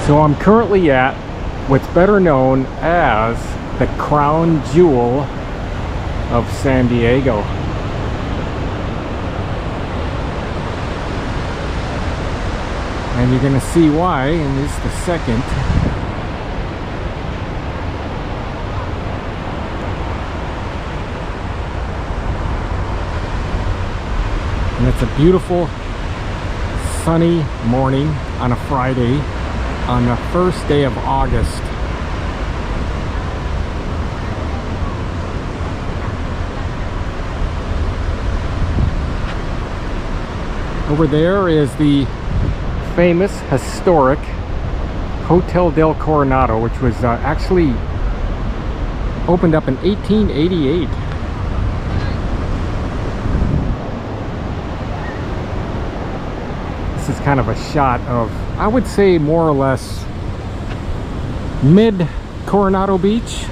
So I'm currently at what's better known as the crown jewel of San Diego. And you're going to see why in just a second. And it's a beautiful sunny morning on a Friday on the first day of August. Over there is the famous historic Hotel del Coronado, which was actually opened up in 1888. This is kind of a shot of, I would say, more or less mid Coronado Beach.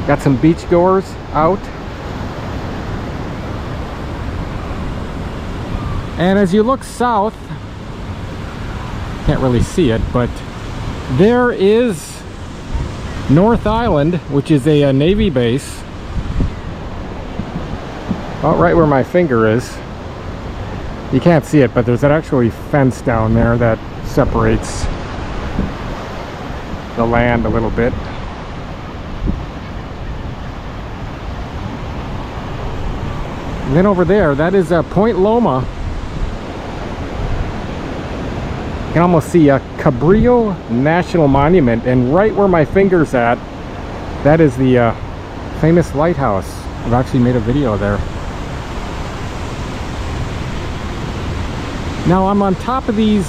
Got some beachgoers out. And as you look south, can't really see it, but there is North Island, which is a Navy base. About right where my finger is. You can't see it, but there's actually fence down there that separates the land a little bit. And then over there, that is Point Loma. You can almost see a Cabrillo National Monument, and right where my finger's at, that is the famous lighthouse. I've actually made a video there. Now I'm on top of these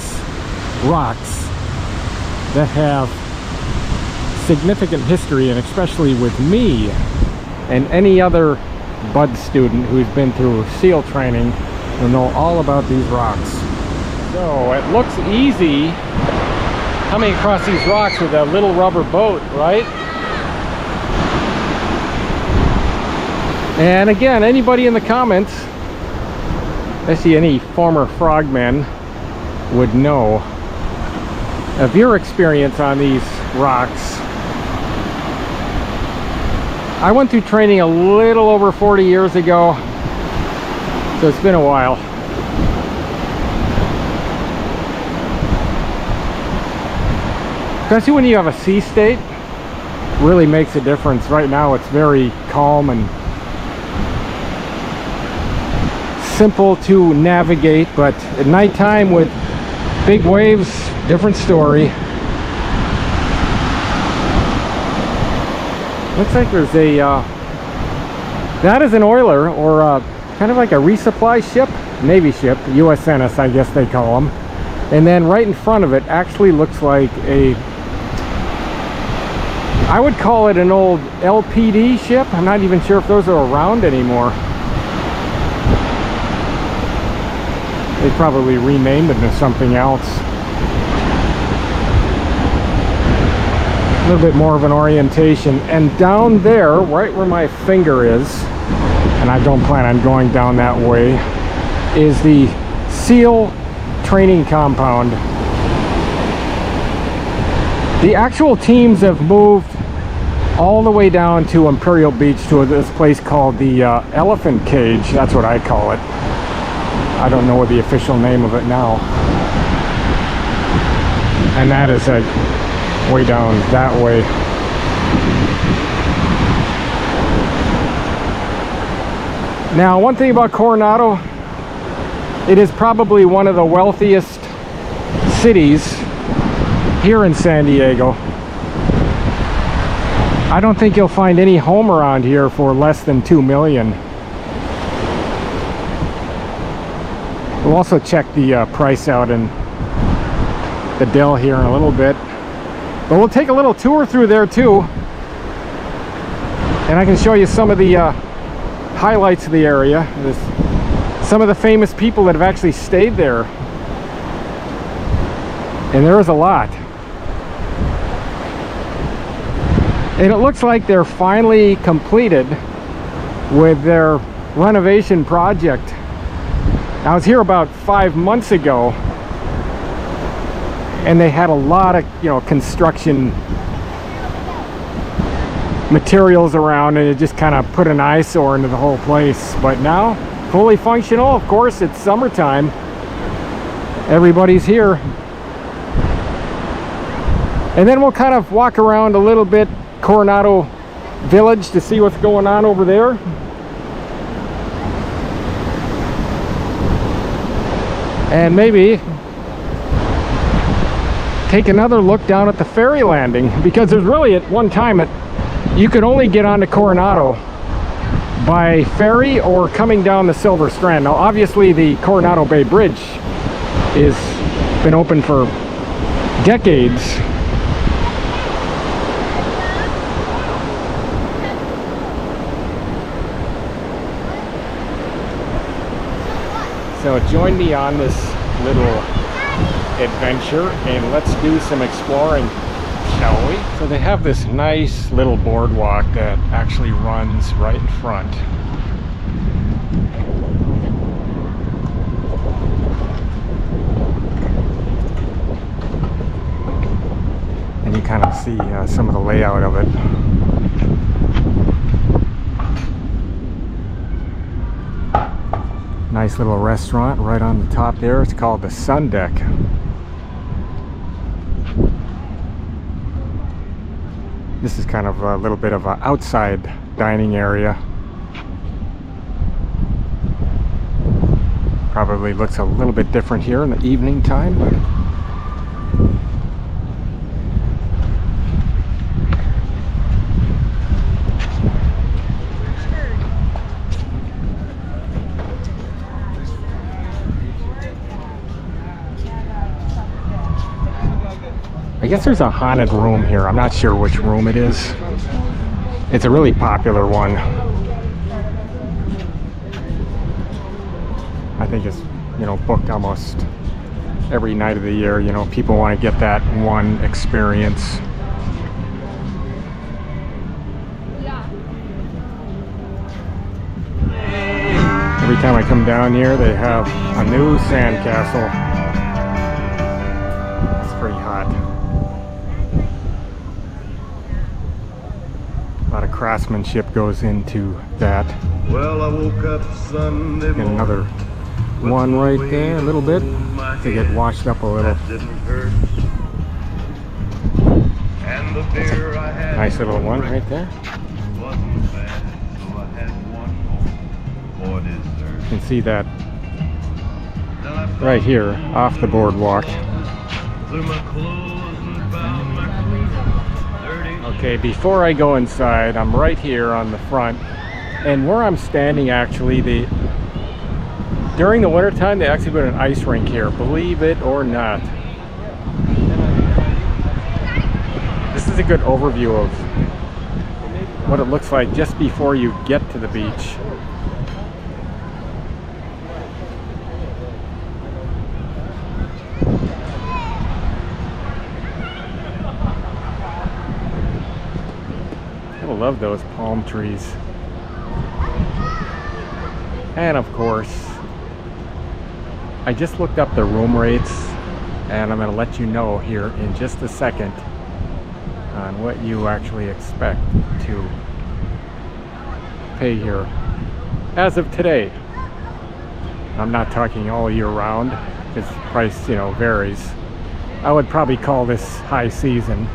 rocks that have significant history, and especially with me and any other bud student who's been through SEAL training will know all about these rocks. So it looks easy coming across these rocks with a little rubber boat, right? And again, anybody in the comments, especially any former frogmen, would know of your experience on these rocks. I went through training a little over 40 years ago, so it's been a while. Especially when you have a sea state, really makes a difference. Right now it's very calm and simple to navigate, but at nighttime with big waves, different story. Looks like there's a that is an oiler, or kind of like a resupply ship, Navy ship, USNS I guess they call them. And then right in front of it actually looks like a, I would call it an old LPD ship. I'm not even sure if those are around anymore. They probably renamed it to something else. A little bit more of an orientation. And down there, right where my finger is, and I don't plan on going down that way, is the SEAL training compound. The actual teams have moved all the way down to Imperial Beach to this place called the Elephant Cage. That's what I call it. I don't know what the official name of it now. And that is way down that way. Now, one thing about Coronado, it is probably one of the wealthiest cities here in San Diego. I don't think you'll find any home around here for less than $2 million. We'll also check the price out in the Dell here in a little bit. But we'll take a little tour through there too. And I can show you some of the highlights of the area. There's some of the famous people that have actually stayed there. And there is a lot. And it looks like they're finally completed with their renovation project. I was here about 5 months ago, and they had a lot of, you know, construction materials around, and it just kind of put an eyesore into the whole place. But now, fully functional. Of course, it's summertime. Everybody's here. And then we'll kind of walk around a little bit Coronado Village to see what's going on over there. And maybe take another look down at the ferry landing, because there's really, at one time, you could only get onto Coronado by ferry or coming down the Silver Strand. Now obviously the Coronado Bay Bridge has been open for decades. So join me on this little adventure and let's do some exploring, shall we? So they have this nice little boardwalk that actually runs right in front. And you kind of see some of the layout of it. Nice little restaurant right on the top there. It's called the Sun Deck. This is kind of a little bit of an outside dining area. Probably looks a little bit different here in the evening time. I guess there's a haunted room here. I'm not sure which room it is. It's a really popular one. I think it's, you know, booked almost every night of the year. You know, people want to get that one experience. Every time I come down here, they have a new sandcastle. It's pretty hot. A lot of craftsmanship goes into that. Well, I woke up Sunday morning. And another one right there, a little bit. To get washed up a little. And the beer I had, nice little one right there. wasn't bad, so I had one more for dessert. You can see that right here off the boardwalk. Threw my clothes and found my dirty. Okay, before I go inside, I'm right here on the front, and where I'm standing, actually, during the winter time they actually put an ice rink here, believe it or not. This is a good overview of what it looks like just before you get to the beach. I love those palm trees. And of course, I just looked up the room rates, and I'm going to let you know here in just a second on what you actually expect to pay here as of today. I'm not talking all year round, because the price, you know, varies. I would probably call this high season.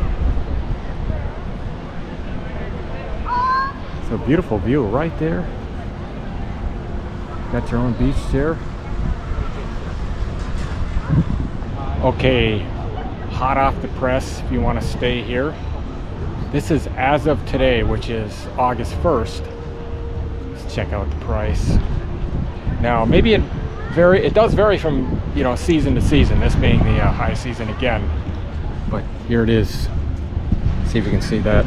So beautiful view right there. Got your own beach chair. Okay, hot off the press if you want to stay here. This is as of today, which is August 1st. Let's check out the price. Now, maybe it does vary from, you know, season to season, this being the high season again. But here it is. See if you can see that.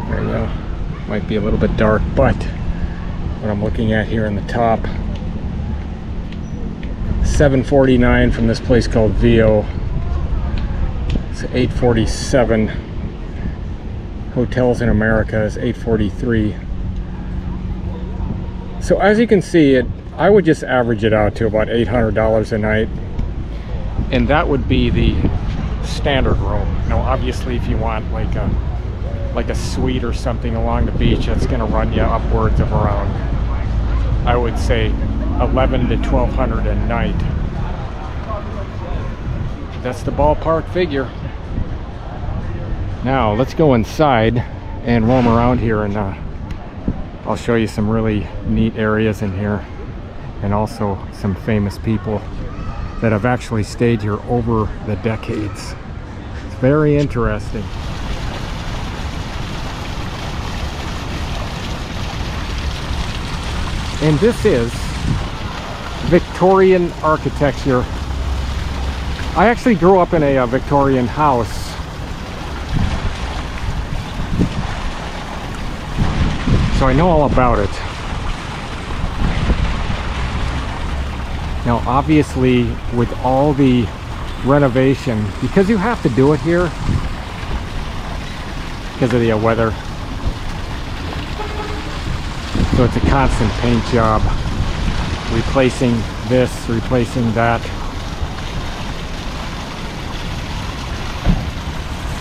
There you go. Might be a little bit dark, but what I'm looking at here in the top, $749 from this place called VO. It's $847. Hotels in America is $843. So as you can see, I would just average it out to about $800 a night. and that would be the standard room. Now obviously if you want like a suite or something along the beach, that's going to run you upwards of around, I would say, 11 to 1200 a night. That's the ballpark figure. Now let's go inside and roam around here, and I'll show you some really neat areas in here, and also some famous people that have actually stayed here over the decades. It's very interesting. And this is Victorian architecture. I actually grew up in a Victorian house. So I know all about it. Now obviously with all the renovation, because you have to do it here because of the weather, so it's a constant paint job, replacing this, replacing that.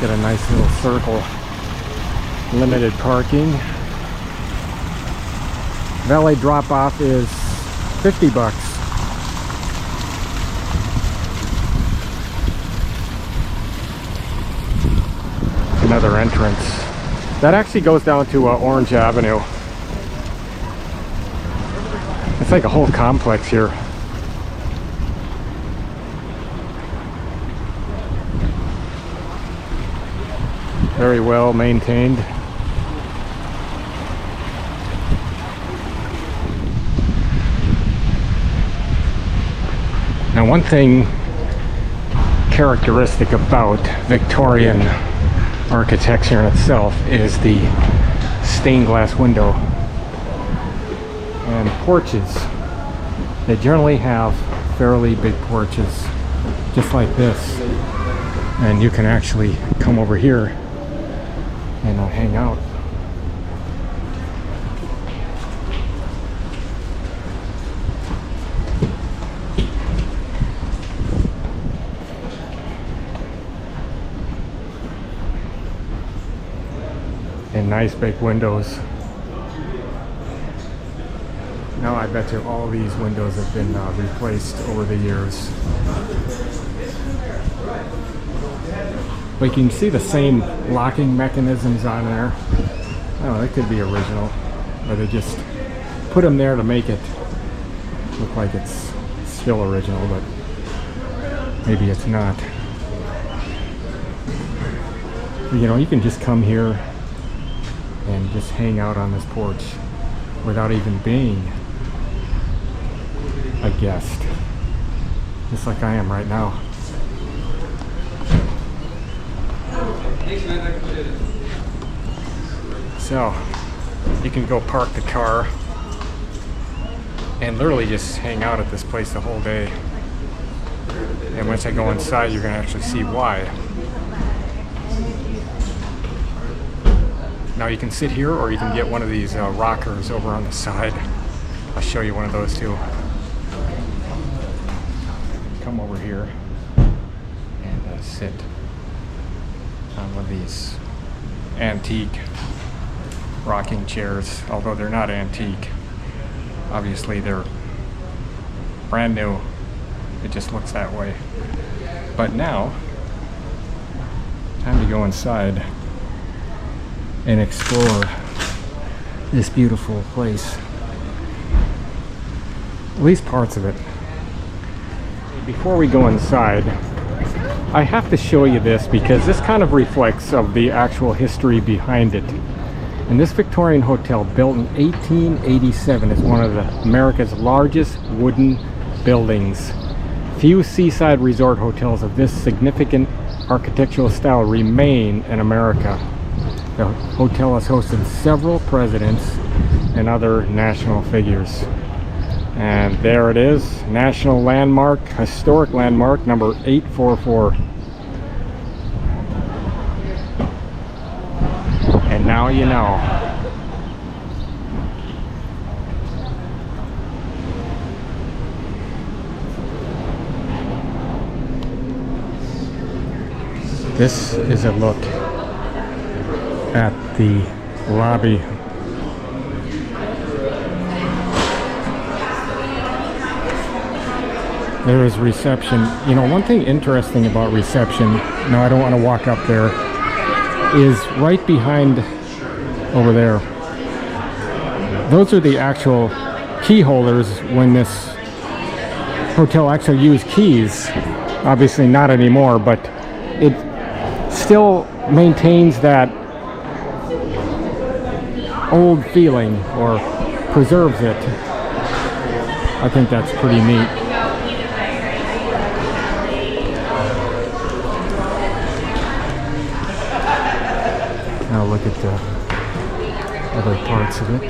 Got a nice little circle, limited parking. Valet drop-off is $50. Another entrance. That actually goes down to Orange Avenue. It's like a whole complex here. Very well maintained. Now one thing characteristic about Victorian architecture in itself is the stained glass window and porches. They generally have fairly big porches just like this, and you can actually come over here and hang out. And nice big windows. Now I bet you all these windows have been replaced over the years. But you can see the same locking mechanisms on there. Oh, that could be original, or they just put them there to make it look like it's still original, but maybe it's not. You know, you can just come here and just hang out on this porch without even being a guest, just like I am right now. So you can go park the car and literally just hang out at this place the whole day, and once I go inside you're gonna actually see why. Now you can sit here, or you can get one of these rockers over on the side. I'll show you one of those too. Come over here and sit on one of these antique rocking chairs, although they're not antique. Obviously they're brand new. It just looks that way. But now, time to go inside and explore this beautiful place. At least parts of it. Before we go inside, I have to show you this because this kind of reflects of the actual history behind it. And this Victorian hotel, built in 1887, is one of America's largest wooden buildings. Few seaside resort hotels of this significant architectural style remain in America. The hotel has hosted several presidents and other national figures. And there it is, National Landmark, Historic Landmark number 844. And now you know. This is a look at the lobby. There is reception. You know, one thing interesting about reception, no, I don't want to walk up there, is right behind over there. Those are the actual key holders when this hotel actually used keys. Obviously not anymore, but it still maintains that old feeling, or preserves it. I think that's pretty neat. Now look at the other parts of it.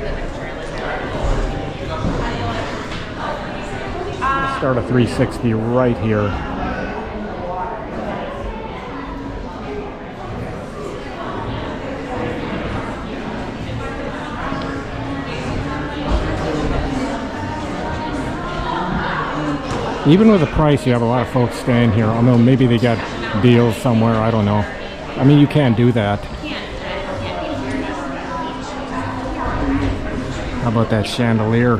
Start a 360 right here. Even with the price, you have a lot of folks staying here. Although maybe they got deals somewhere, I don't know. I mean, you can't do that. How about that chandelier?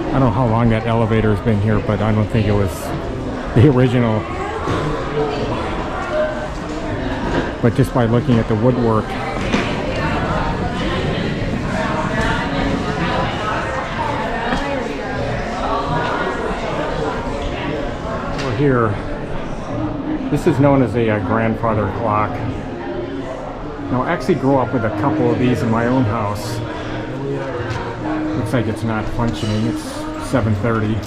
I don't know how long that elevator's been here, but I don't think it was the original. But just by looking at the woodwork, we're here. This is known as a grandfather clock. Now, I actually grew up with a couple of these in my own house. Looks like it's not functioning. It's 7:30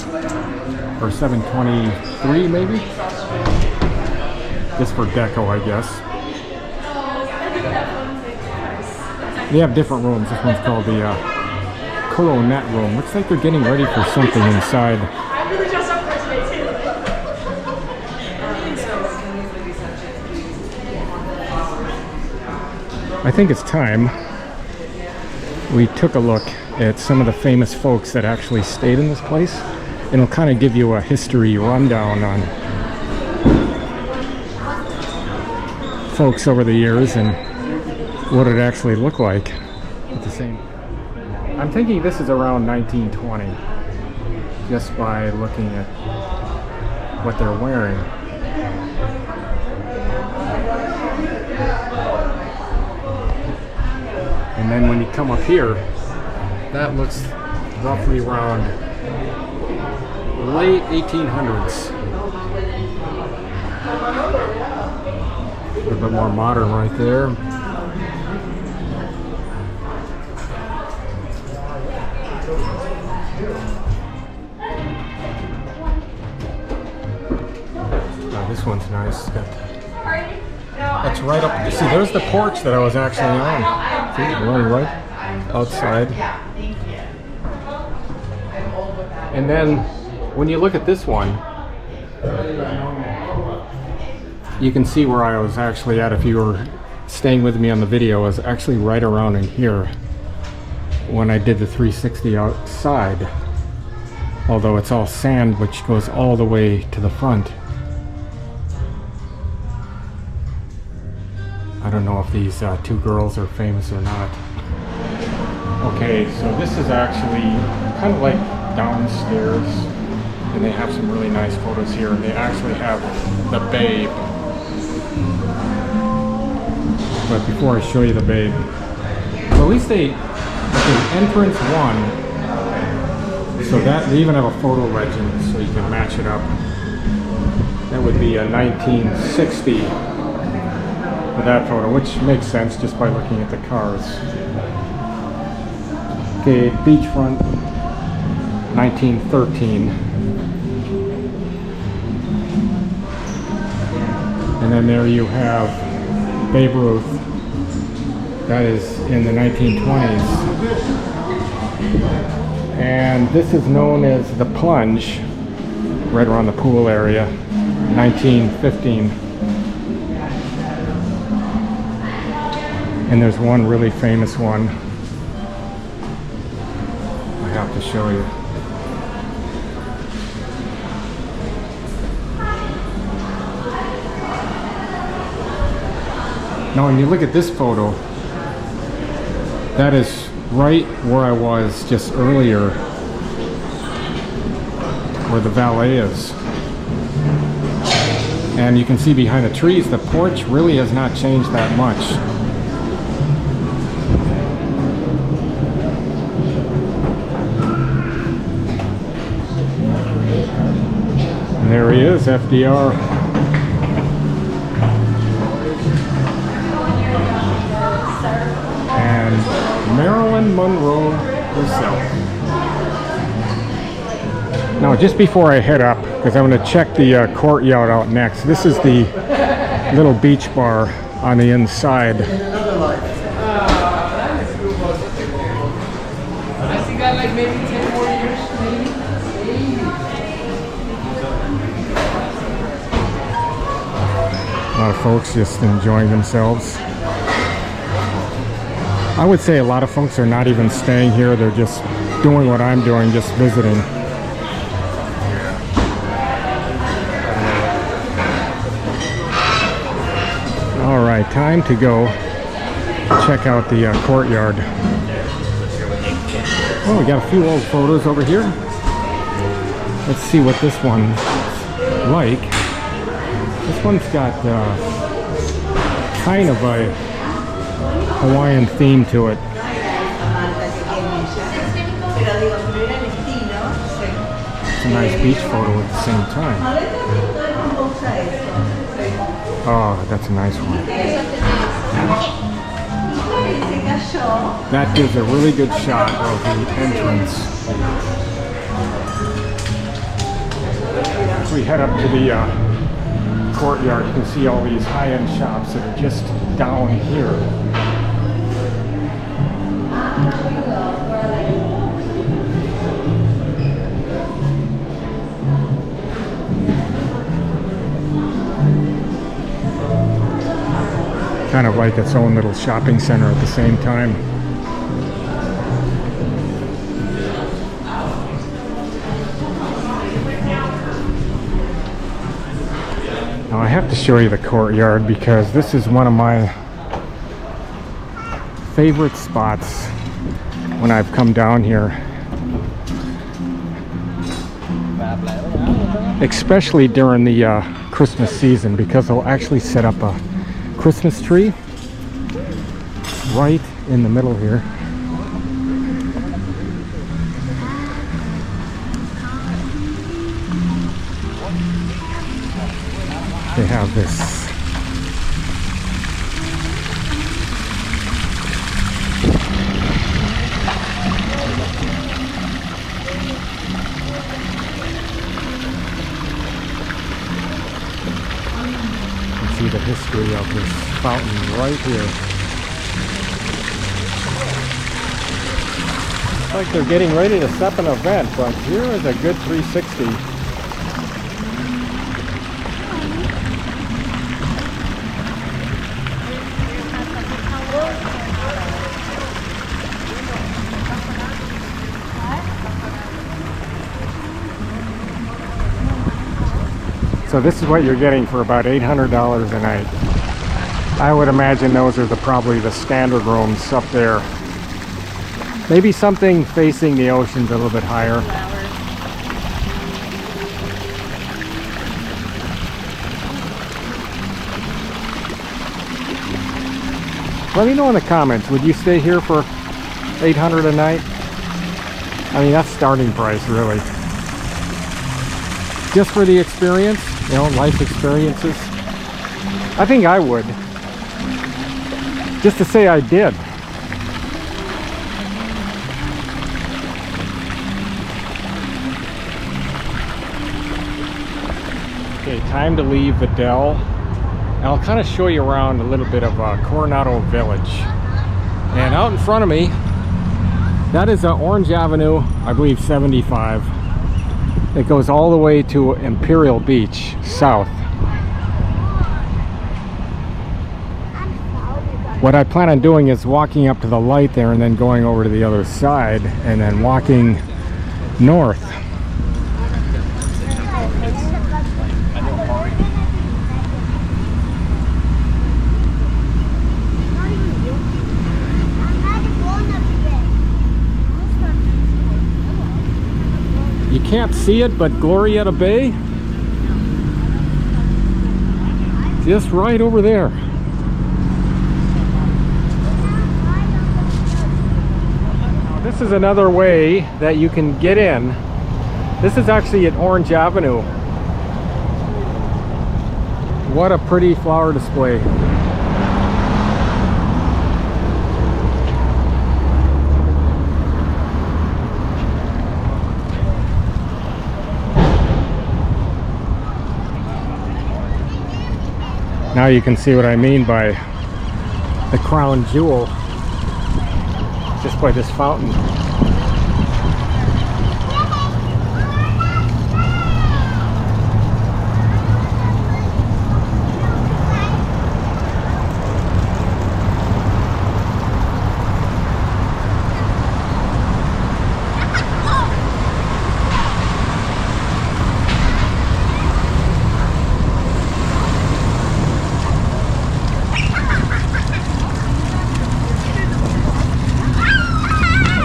or 7:23 maybe. Just for deco, I guess. They have different rooms. This one's called the Coronado room. Looks like they're getting ready for something inside. I think it's time we took a look at some of the famous folks that actually stayed in this place. And it'll kind of give you a history rundown on folks over the years and what it actually looked like at the same. I'm thinking this is around 1920, just by looking at what they're wearing. And then when you come up here, that looks roughly around late 1800s. A little bit more modern right there. This one's nice. That's right up. See, there's the porch that I was actually on. See, right outside. And then when you look at this one, you can see where I was actually at. If you were staying with me on the video, I was actually right around in here when I did the 360 outside. Although it's all sand, which goes all the way to the front. I don't know if these two girls are famous or not. Okay, so this is actually kind of like downstairs, and they have some really nice photos here, and they actually have the babe. But before I show you the babe, well, at least they, okay, entrance 1, so that they even have a photo legend so you can match it up. That would be a 1960 for that photo, which makes sense just by looking at the cars. Okay, beachfront, 1913. And then there you have Babe Ruth. That is in the 1920s. And this is known as the Plunge, right around the pool area, 1915. And there's one really famous one I have to show you. Now when you look at this photo, that is right where I was just earlier, where the valet is. And you can see behind the trees, the porch really has not changed that much. And there he is, FDR. And Marilyn Monroe herself. Now, just before I head up, because I'm going to check the courtyard out next. This is the little beach bar on the inside. A lot of folks just enjoying themselves. I would say a lot of folks are not even staying here. They're just doing what I'm doing, just visiting. All right, time to go check out the courtyard. Oh, we got a few old photos over here. Let's see what this one's like. This one's got kind of a Hawaiian theme to it. It's a nice beach photo at the same time. Oh, that's a nice one. That gives a really good shot of the entrance. As we head up to the courtyard, you can see all these high-end shops that are just down here. Kind of like its own little shopping center at the same time. Now I have to show you the courtyard because this is one of my favorite spots when I've come down here. Especially during the Christmas season, because they'll actually set up a Christmas tree right in the middle here. They have this see the history of this fountain right here. Looks like they're getting ready to set up an event, but here is a good 360. So this is what you're getting for about $800 a night. I would imagine those are probably the standard rooms up there. Maybe something facing the ocean's a little bit higher. Let me know in the comments, would you stay here for $800 a night? I mean, that's starting price, really. Just for the experience, you know, life experiences. I think I would. Just to say I did. Okay, time to leave the Dell. And I'll kind of show you around a little bit of Coronado Village. And out in front of me, that is Orange Avenue, I believe 75. It goes all the way to Imperial Beach, south. What I plan on doing is walking up to the light there and then going over to the other side and then walking north. You can't see it, but Glorieta Bay, just right over there. This is another way that you can get in. This is actually at Orange Avenue. What a pretty flower display. Now you can see what I mean by the crown jewel, just by this fountain.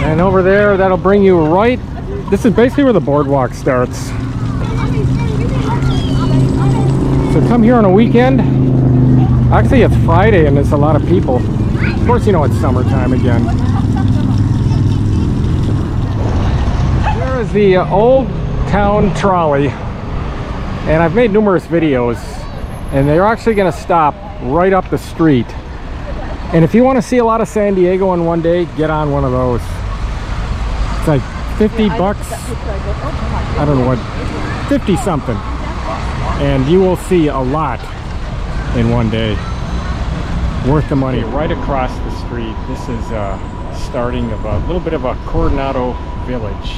And over there, that'll bring you right, this is basically where the boardwalk starts. So come here on a weekend. Actually, it's Friday and there's a lot of people. Of course, you know it's summertime again. There is the old town trolley. And I've made numerous videos. And they're actually going to stop right up the street. And if you want to see a lot of San Diego in one day, get on one of those. It's like 50 bucks. I don't know what, 50 something. And you will see a lot in one day. Worth the money. Right across the street, this is starting of a little bit of a Coronado Village.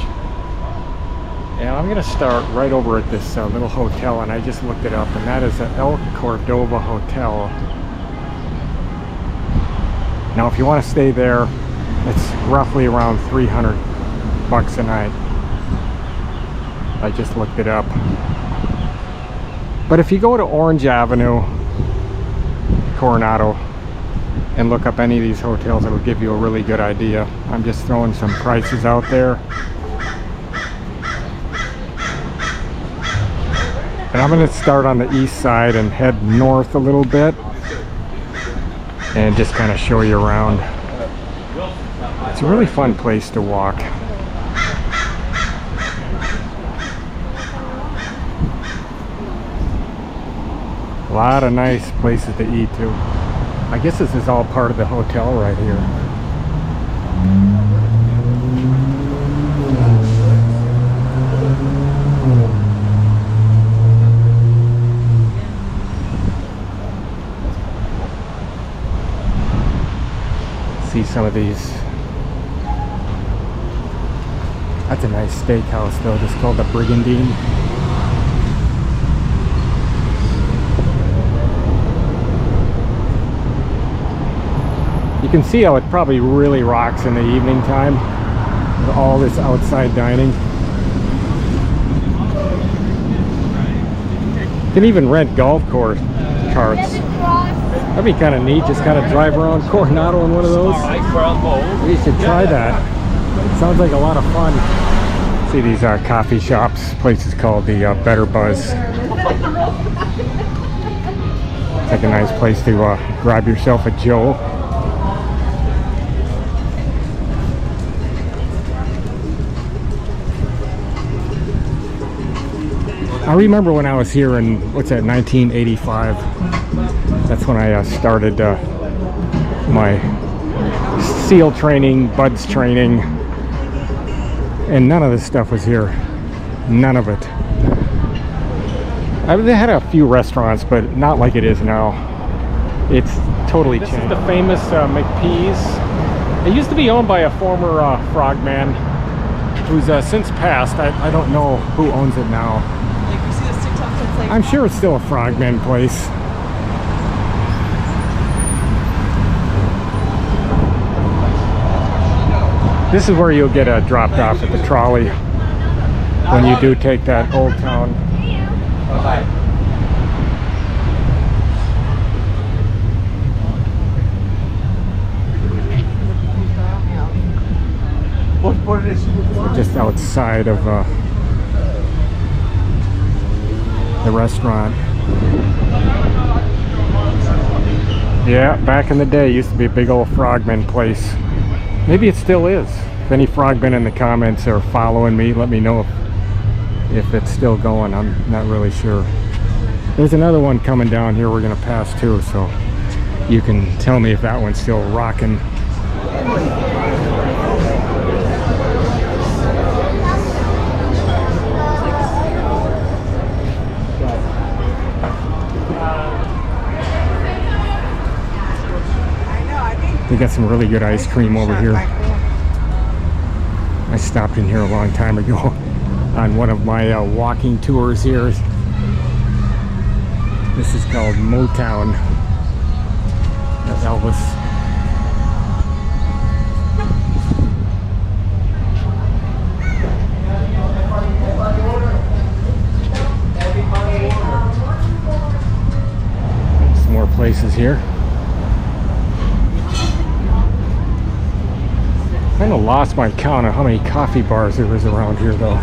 And I'm going to start right over at this little hotel, and I just looked it up, and that is the El Cordova Hotel. Now if you want to stay there, it's roughly around 300 bucks a night. I just looked it up. But if you go to Orange Avenue, Coronado, and look up any of these hotels, it'll give you a really good idea. I'm just throwing some prices out there. And I'm going to start on the east side and head north a little bit and just kind of show you around. It's a really fun place to walk. A lot of nice places to eat too. I guess this is all part of the hotel right here. See some of these. That's a nice steakhouse though, just called the Brigandine. You can see how it probably really rocks in the evening time with all this outside dining. You can even rent golf carts. That'd be kind of neat, just kind of drive around Coronado in one of those. We should try that. It sounds like a lot of fun. See these coffee shops, places called the Better Buzz. It's like a nice place to grab yourself a Joe. I remember when I was here in, what's that, 1985. That's when I started my SEAL training, BUDS training, and none of this stuff was here. None of it. They had a few restaurants, but not like it is now. It's totally changed. This is the famous McPee's. It used to be owned by a former frogman who's since passed. I don't know who owns it now. I'm sure it's still a frogman place. This is where you'll get dropped off at the trolley when you do take that Old Town. We're just outside of the restaurant. Yeah, back in the day, it used to be a big old frogman place. Maybe it still is. If any frogmen in the comments are following me, let me know if it's still going. I'm not really sure. There's another one coming down here we're gonna pass too, so you can tell me if that one's still rocking. They got some really good ice cream over here. I stopped in here a long time ago on one of my walking tours here. This is called Motown. That's Elvis. Some more places here. I kind of lost my count of how many coffee bars there was around here though.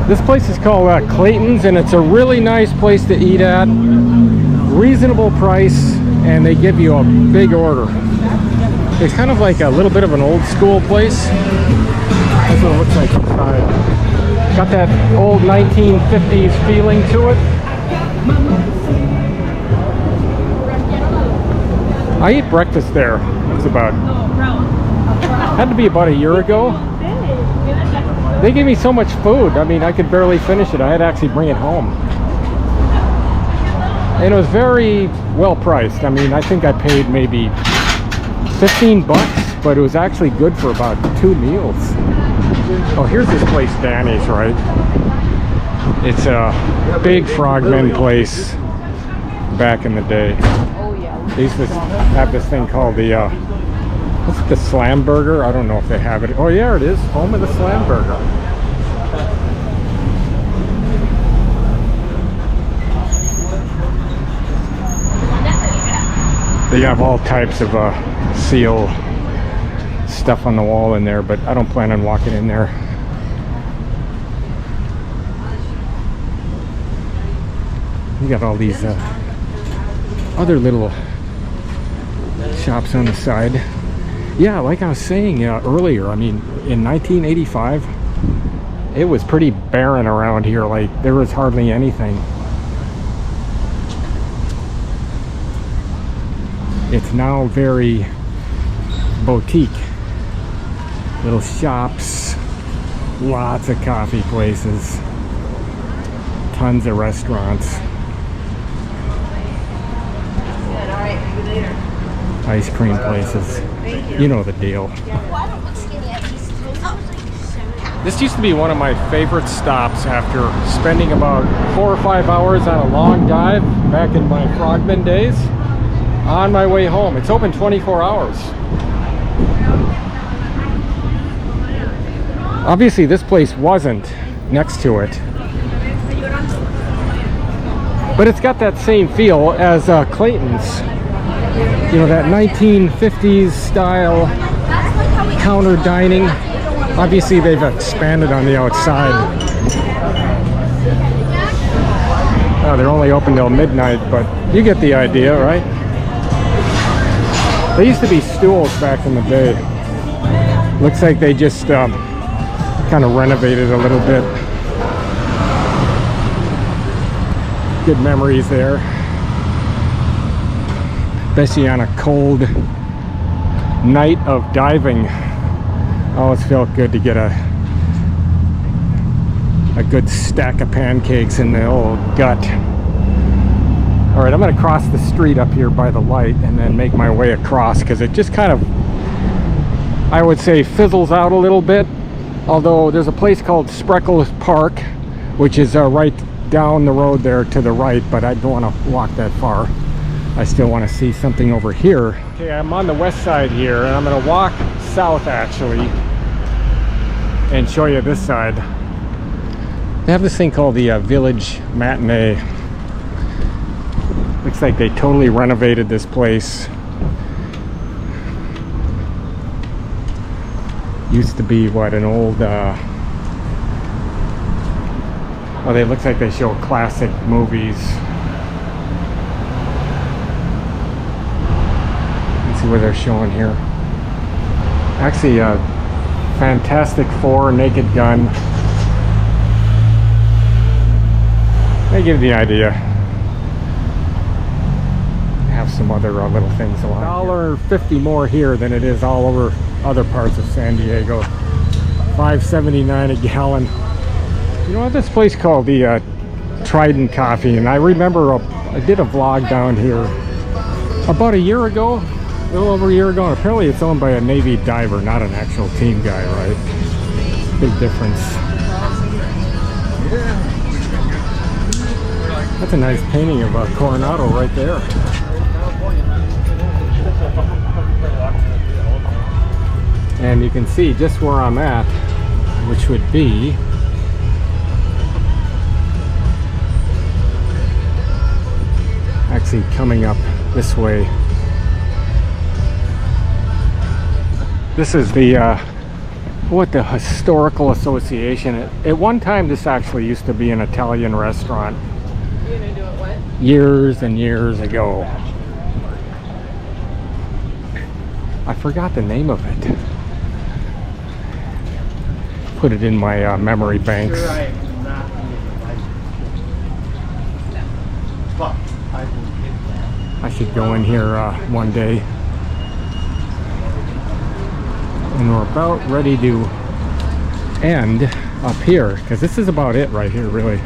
This place is called Clayton's, and it's a really nice place to eat at. Reasonable price, and they give you a big order. It's kind of like a little bit of an old school place. That's what it looks like inside. Got that old 1950s feeling to it. I ate breakfast there. It was about, had to be about a year ago. They gave me so much food. I mean, I could barely finish it. I had to actually bring it home. And it was very well priced. I mean, I think I paid maybe 15 bucks, but it was actually good for about 2 meals. Oh, here's this place, Danny's, right? It's a big frogman place back in the day. They used to have this thing called the, what's it, the Slam Burger? I don't know if they have it. Oh, yeah, it is. Home of the Slam Burger. They have all types of seal stuff on the wall in there, but I don't plan on walking in there. You got all these other little shops on the side. Yeah, like I was saying earlier, I mean, in 1985, it was pretty barren around here. Like, there was hardly anything. It's now very boutique. Little shops, lots of coffee places, tons of restaurants. Ice cream places. You know the deal. This used to be one of my favorite stops after spending about 4 or 5 hours on a long dive back in my frogman days. On my way home. It's open 24 hours. Obviously this place wasn't next to it, but it's got that same feel as Clayton's. You know, that 1950s style counter dining. Obviously they've expanded on the outside. Oh, they're only open till midnight, but you get the idea, right? They used to be stools back in the day. Looks like they just kind of renovated a little bit. Good memories there. Especially on a cold night of diving. Always felt good to get a good stack of pancakes in the old gut. All right, I'm going to cross the street up here by the light and then make my way across, because it just kind of, I would say, fizzles out a little bit Although there's a place called Spreckles Park, which is right down the road there to the right, but I don't want to walk that far. I still want to see something over here. Okay, I'm on the west side here, and I'm going to walk south actually and show you this side. They have this thing called the Village Matinee. Looks like they totally renovated this place. Used to be what, an old well, they look like they show classic movies. Let's see what they're showing here. Actually, a Fantastic Four, Naked Gun. They give the idea. Have some other little things along. $1.50 more here than it is all over other parts of San Diego. $5.79 a gallon. You know what, this place called the Trident Coffee, and I remember I did a vlog down here about a year ago, a little over a year ago, and apparently it's owned by a Navy diver, not an actual team guy, right? Big difference. That's a nice painting of Coronado right there. And you can see just where I'm at, which would be actually coming up this way. This is the the Historical Association. At one time this actually used to be an Italian restaurant. You're gonna do it what? Years and years ago. I forgot the name of it. Put it in my memory banks. I should go in here one day. And we're about ready to end up here, because this is about it right here, really.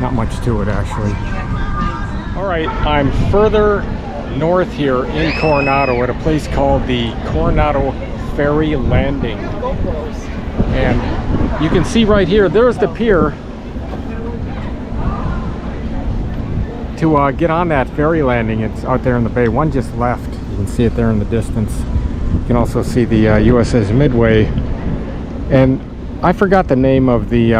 Not much to it, actually. All right, I'm further north here in Coronado at a place called the Coronado Ferry Landing. And you can see right here, there's the pier to get on that ferry landing. It's out there in the bay. One just left. You can see it there in the distance. You can also see the USS Midway. And I forgot the name of the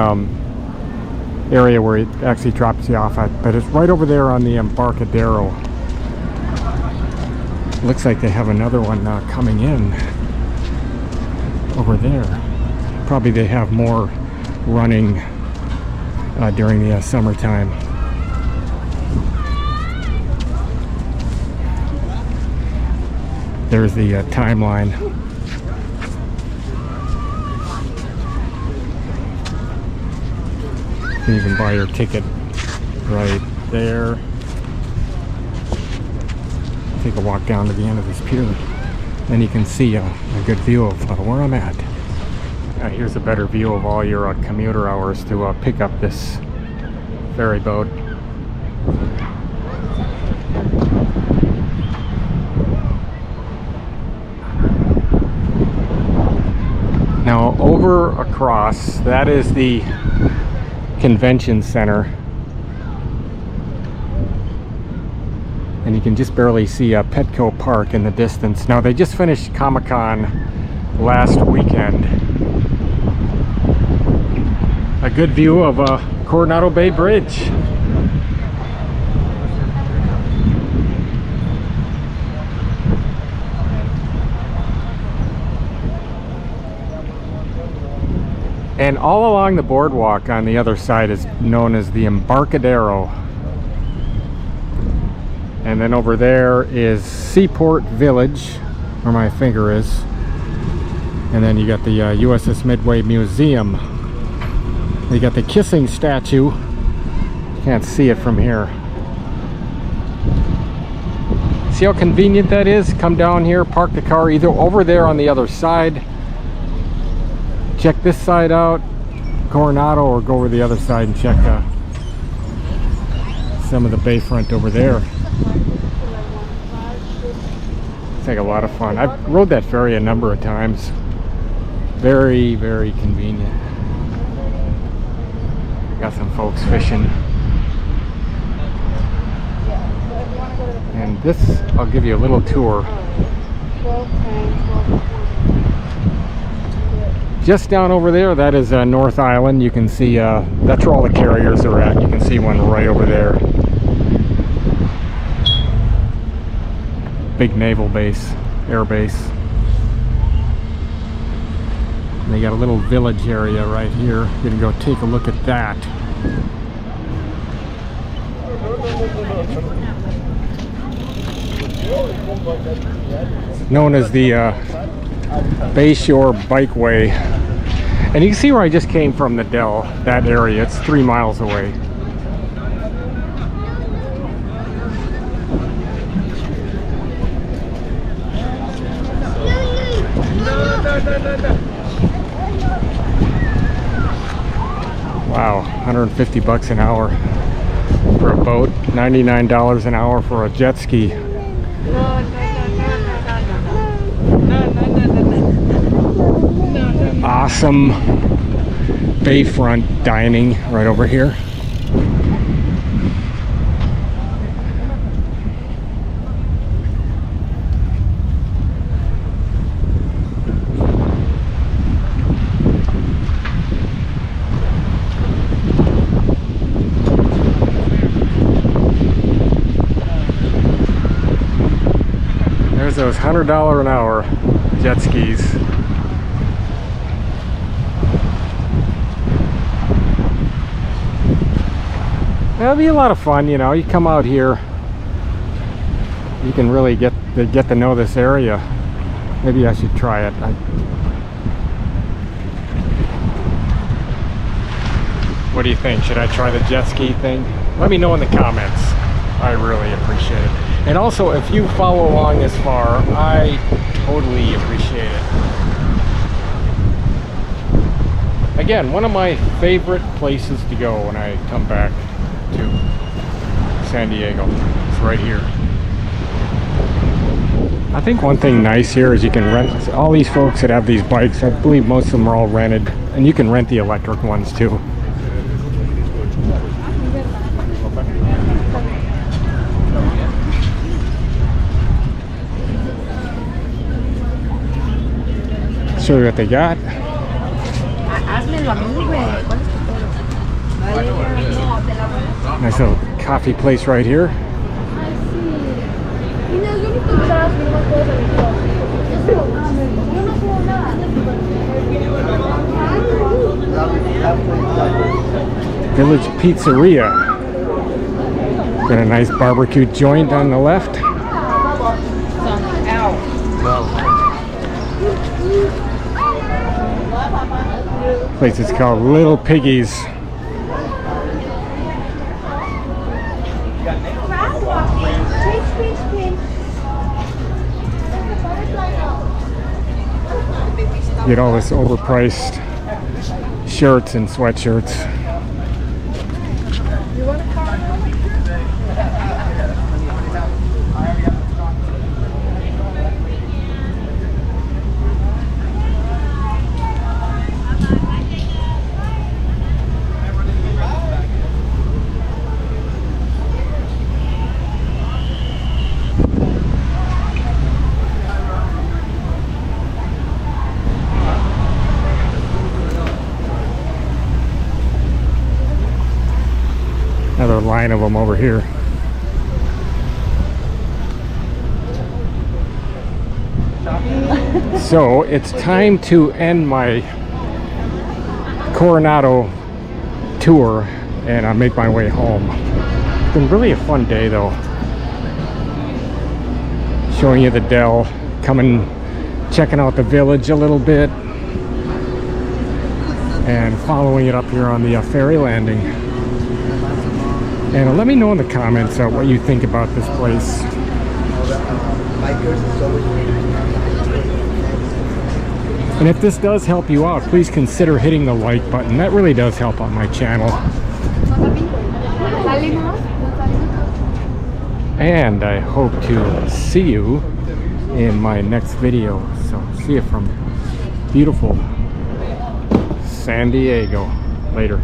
area where it actually drops you off at, but it's right over there on the Embarcadero. Looks like they have another one coming in over there. Probably they have more running during the summertime. There's the timeline. You can even buy your ticket right there. Take a walk down to the end of this pier. Then you can see a good view of where I'm at. Here's a better view of all your commuter hours to pick up this ferry boat. Now over across, that is the convention center. And you can just barely see Petco Park in the distance. Now they just finished Comic-Con last weekend. A good view of Coronado Bay Bridge. And all along the boardwalk on the other side is known as the Embarcadero. And then over there is Seaport Village, where my finger is. And then you got the USS Midway Museum. You got the kissing statue. Can't see it from here. See how convenient that is? Come down here, park the car either over there on the other side. Check this side out, Coronado, or go over the other side and check some of the bayfront over there. It's like a lot of fun. I've rode that ferry a number of times. Very, very convenient. Got some folks fishing. And this, I'll give you a little tour. Just down over there, that is North Island. You can see, that's where all the carriers are at. You can see one right over there. Big naval base, air base. And they got a little village area right here. You can go take a look at that. Known as the Bayshore Bikeway. And you can see where I just came from, the Dell, that area. It's 3 miles away. Wow, 150 bucks an hour for a boat, $99 an hour for a jet ski. Awesome bayfront dining right over here. There's those $100 an hour jet skis. It'll be a lot of fun, you know. You come out here, you can really get to know this area. Maybe I should try it. What do you think? Should I try the jet ski thing? Let me know in the comments. I really appreciate it. And also, if you follow along this far, I totally appreciate it. Again, one of my favorite places to go when I come back to San Diego. It's right here. I think one thing nice here is you can rent, all these folks that have these bikes, I believe most of them are all rented, and you can rent the electric ones too. Show you what they got. Nice little coffee place right here. Village Pizzeria. Got a nice barbecue joint on the left. Place is called Little Piggies. Get all this overpriced shirts and sweatshirts. Another line of them over here. So it's time to end my Coronado tour and I make my way home. It's been really a fun day though. Showing you the Dell, coming, checking out the village a little bit, and following it up here on the ferry landing. And let me know in the comments what you think about this place. And if this does help you out, please consider hitting the like button. That really does help out my channel. And I hope to see you in my next video. So see you from beautiful San Diego. Later.